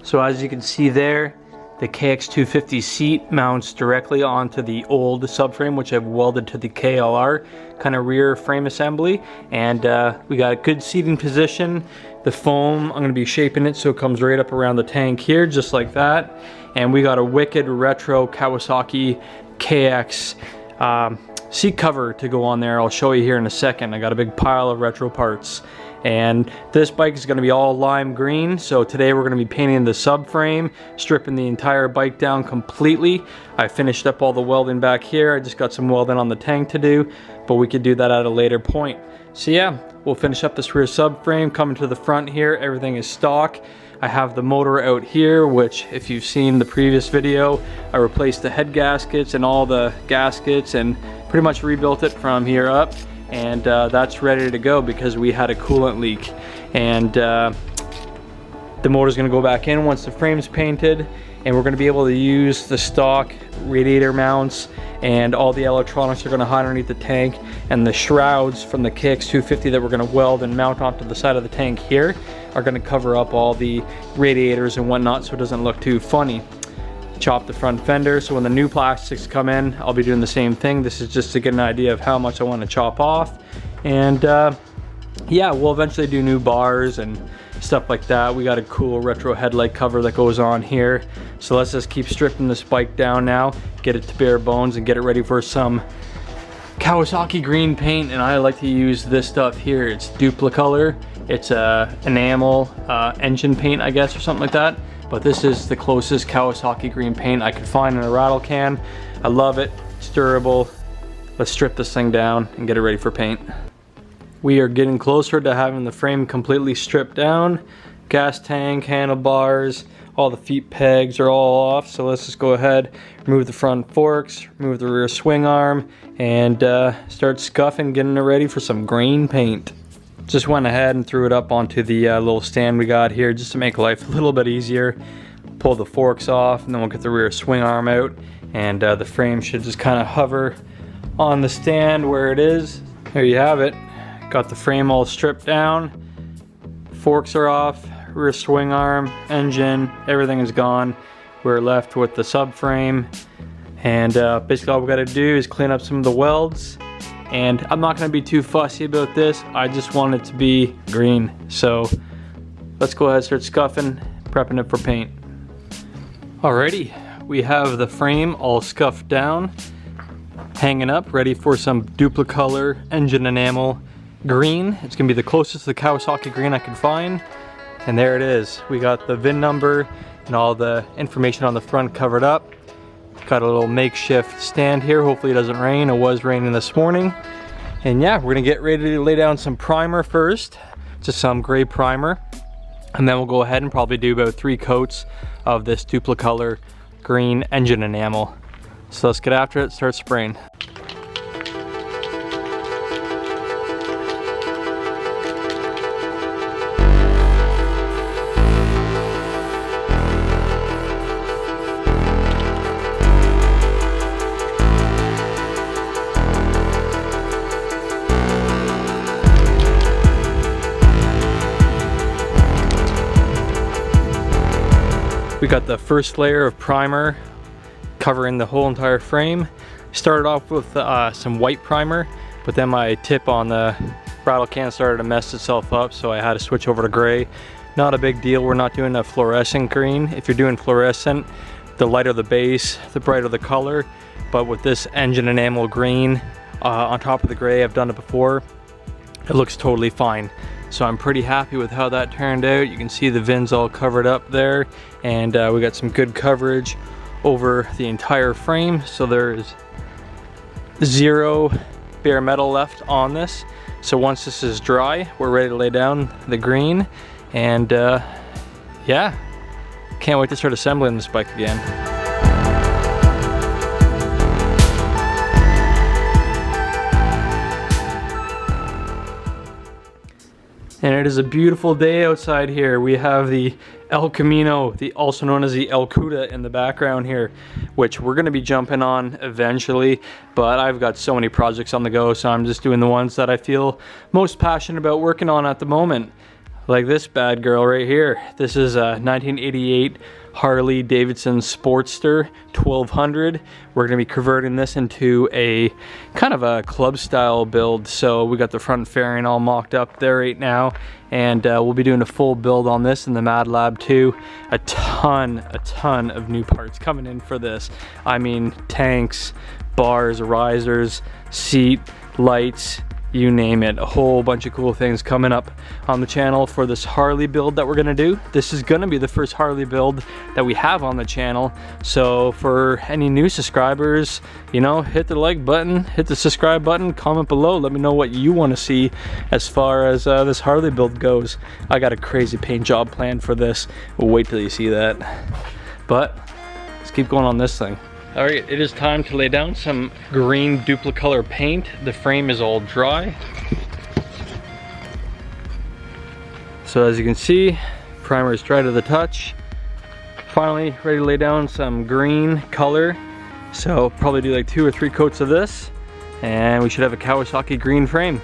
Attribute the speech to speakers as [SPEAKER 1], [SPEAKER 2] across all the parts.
[SPEAKER 1] So as you can see there, the KX250 seat mounts directly onto the old subframe, which I've welded to the KLR kind of rear frame assembly. And we got a good seating position. The foam, I'm going to be shaping it so it comes right up around the tank here, just like that. And we got a wicked retro Kawasaki KX seat cover to go on there. I'll show you here in a second. I got a big pile of retro parts. And this bike is going to be all lime green. So today we're going to be painting the subframe, stripping the entire bike down completely. I finished up all the welding back here. I just got some welding on the tank to do, but we could do that at a later point. So yeah, we'll finish up this rear subframe. Coming to the front here, everything is stock. I have the motor out here, which if you've seen the previous video, I replaced the head gaskets and all the gaskets and pretty much rebuilt it from here up. And that's ready to go because we had a coolant leak. And the motor's gonna go back in once the frame's painted, and we're gonna be able to use the stock radiator mounts, and all the electronics are gonna hide underneath the tank, and the shrouds from the KX250 that we're gonna weld and mount onto the side of the tank here are gonna cover up all the radiators and whatnot so it doesn't look too funny. Chop the front fender, so when the new plastics come in, I'll be doing the same thing. This is just to get an idea of how much I want to chop off. And yeah, we'll eventually do new bars and stuff like that. We got a cool retro headlight cover that goes on here. So let's just keep stripping this bike down now, get it to bare bones and get it ready for some Kawasaki green paint. And I like to use this stuff here. It's Duplicolor. It's a enamel engine paint, I guess, or something like that. But this is the closest Kawasaki green paint I could find in a rattle can. I love it, it's durable. Let's strip this thing down and get it ready for paint. We are getting closer to having the frame completely stripped down. Gas tank, handlebars, all the feet pegs are all off. So let's just go ahead, remove the front forks, remove the rear swing arm, and start scuffing, getting it ready for some green paint. Just went ahead and threw it up onto the little stand we got here just to make life a little bit easier. Pull the forks off, and then we'll get the rear swing arm out, and the frame should just kind of hover on the stand where it is. There you have it. Got the frame all stripped down. Forks are off, rear swing arm, engine, everything is gone. We're left with the subframe, and basically all we got to do is clean up some of the welds. And I'm not going to be too fussy about this. I just want it to be green. So let's go ahead and start scuffing, prepping it for paint. Alrighty, we have the frame all scuffed down, hanging up, ready for some Duplicolor engine enamel green. It's going to be the closest to the Kawasaki green I can find. And there it is. We got the VIN number and all the information on the front covered up. Got a little makeshift stand here. Hopefully it doesn't rain. It was raining this morning. And yeah, we're gonna get ready to lay down some primer first, just some gray primer. And then we'll go ahead and probably do about 3 coats of this Duplicolor green engine enamel. So let's get after it, start spraying. We got the first layer of primer covering the whole entire frame. Started off with some white primer, but then my tip on the rattle can started to mess itself up, so I had to switch over to gray. Not a big deal, we're not doing a fluorescent green. If you're doing fluorescent, the lighter the base, the brighter the color. But with this engine enamel green on top of the gray, I've done it before, it looks totally fine. So I'm pretty happy with how that turned out. You can see the VINs all covered up there, and we got some good coverage over the entire frame. So there's 0 bare metal left on this. So once this is dry, we're ready to lay down the green, and yeah, can't wait to start assembling this bike again. And it is a beautiful day outside here. We have the El Camino, also known as the El Cuda, in the background here, which we're gonna be jumping on eventually, but I've got so many projects on the go, so I'm just doing the ones that I feel most passionate about working on at the moment. like this bad girl right here. This is a 1988 Harley Davidson Sportster 1200. We're going to be converting this into a kind of a club style build. So we got the front fairing all mocked up there right now, and we'll be doing a full build on this in the Mad Lab too. A ton of new parts coming in for this. I mean, tanks, bars, risers, seat, lights, you name it. A whole bunch of cool things coming up on the channel for this Harley build that we're gonna do. This is gonna be the first Harley build that we have on the channel. So for any new subscribers, you know, hit the like button, hit the subscribe button, comment below, let me know what you want to see as far as this Harley build goes. I got a crazy paint job planned for this. We'll wait till you see that. But let's keep going on this thing. All right, it is time to lay down some green Duplicolor paint. The frame is all dry. So as you can see, primer is dry to the touch. Finally, ready to lay down some green color. So probably do like 2 or 3 coats of this, and we should have a Kawasaki green frame.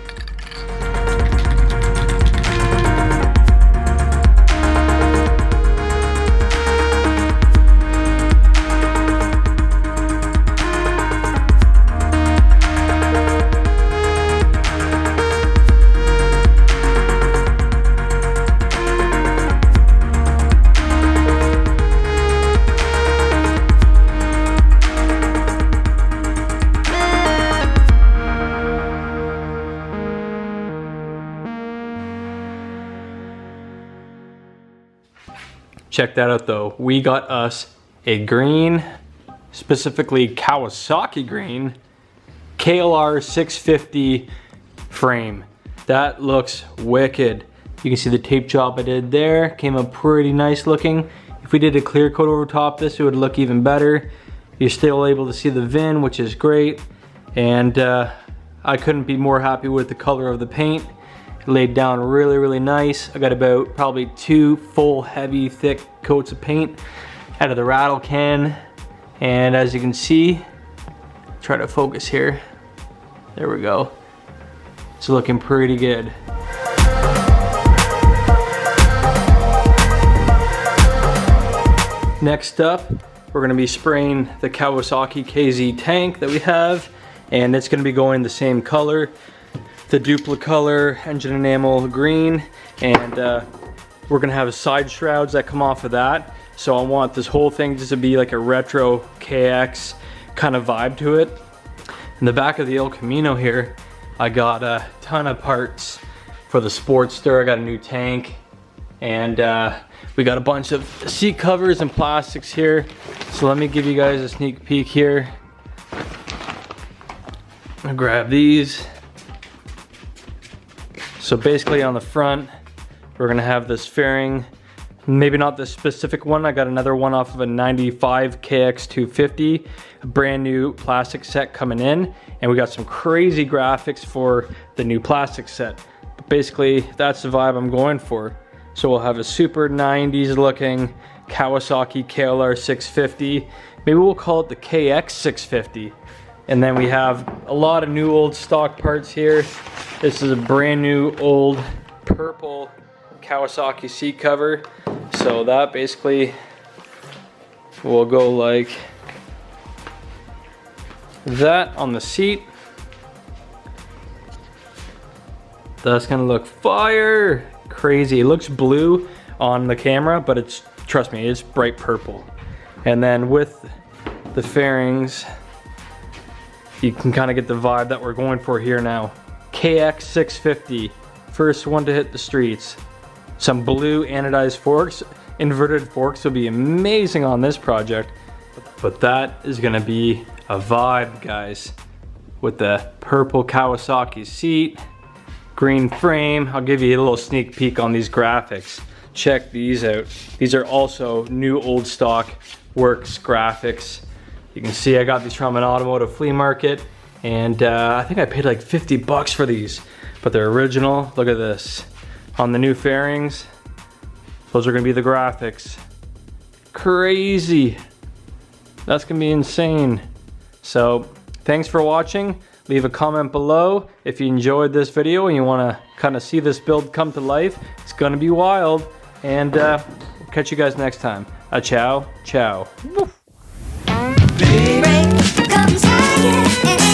[SPEAKER 1] Check that out though. We got us a green, specifically Kawasaki green, KLR650 frame. That looks wicked. You can see the tape job I did there. Came up pretty nice looking. If we did a clear coat over top this, it would look even better. You're still able to see the VIN, which is great. And I couldn't be more happy with the color of the paint. Laid down really nice. I got about probably 2 full heavy thick coats of paint out of the rattle can, and as you can see, try to focus here, there we go, it's looking pretty good. Next up, we're going to be spraying the Kawasaki KZ tank that we have, and it's going to be going the same color, the Duplicolor engine enamel green, and we're gonna have side shrouds that come off of that. So I want this whole thing just to be like a retro KX kind of vibe to it. In the back of the El Camino here, I got a ton of parts for the Sportster. I got a new tank, and we got a bunch of seat covers and plastics here. So let me give you guys a sneak peek here. I'll grab these. So basically on the front, we're gonna have this fairing, maybe not this specific one. I got another one off of a 95 KX250, a brand new plastic set coming in, and we got some crazy graphics for the new plastic set. But basically, that's the vibe I'm going for. So we'll have a super 90s looking Kawasaki KLR650. Maybe we'll call it the KX650. And then we have a lot of new old stock parts here. This is a brand new old purple Kawasaki seat cover. So that basically will go like that on the seat. That's gonna look fire. Crazy. It looks blue on the camera, but it's, trust me, it's bright purple. And then with the fairings, you can kind of get the vibe that we're going for here now. KX650, first one to hit the streets. Some blue anodized forks, inverted forks will be amazing on this project. But that is gonna be a vibe, guys. With the purple Kawasaki seat, green frame. I'll give you a little sneak peek on these graphics. Check these out. These are also new old stock works graphics. You can see I got these from an automotive flea market, and I think I paid like 50 bucks for these, but they're original. Look at this. On the new fairings, those are gonna be the graphics. Crazy. That's gonna be insane. So thanks for watching. Leave a comment below if you enjoyed this video and you wanna kind of see this build come to life. It's gonna be wild. And we'll catch you guys next time. Ciao, ciao.
[SPEAKER 2] Break, comes higher.